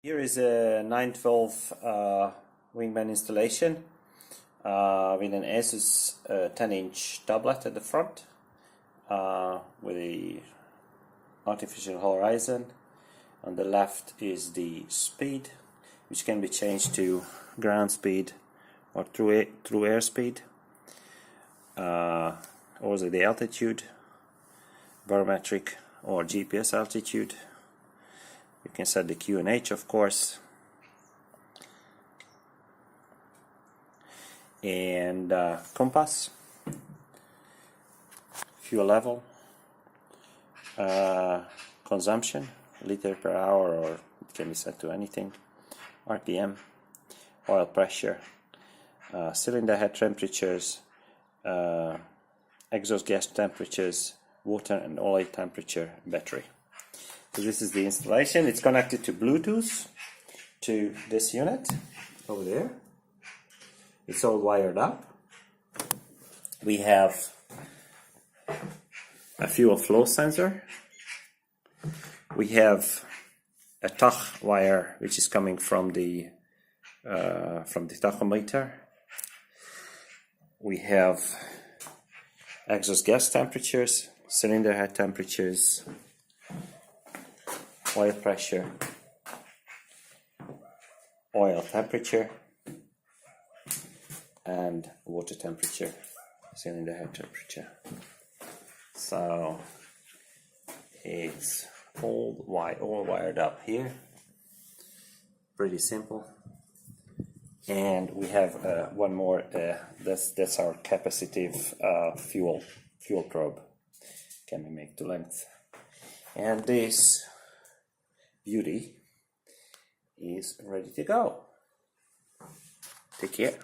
Here is a 912 Wigman installation with an Asus 10-inch tablet at the front with the artificial horizon. On the left is the speed, which can be changed to ground speed or through air speed. Also the altitude, barometric or GPS altitude. You can set the QNH, of course, and compass, fuel level, consumption, liter per hour, or it can be set to anything, RPM, oil pressure, cylinder head temperatures, exhaust gas temperatures, water and oil temperature, battery. So this is the installation. It's connected to Bluetooth to this unit over there. It's all wired up. We have a fuel flow sensor. We have a tach wire which is coming from the tachometer. We have exhaust gas temperatures, cylinder head temperatures, oil pressure, oil temperature, and water temperature, cylinder head temperature. So it's all wired up here. Pretty simple. And we have one more. That's our capacitive fuel probe. Can be made to length. And this beauty is ready to go. Take care.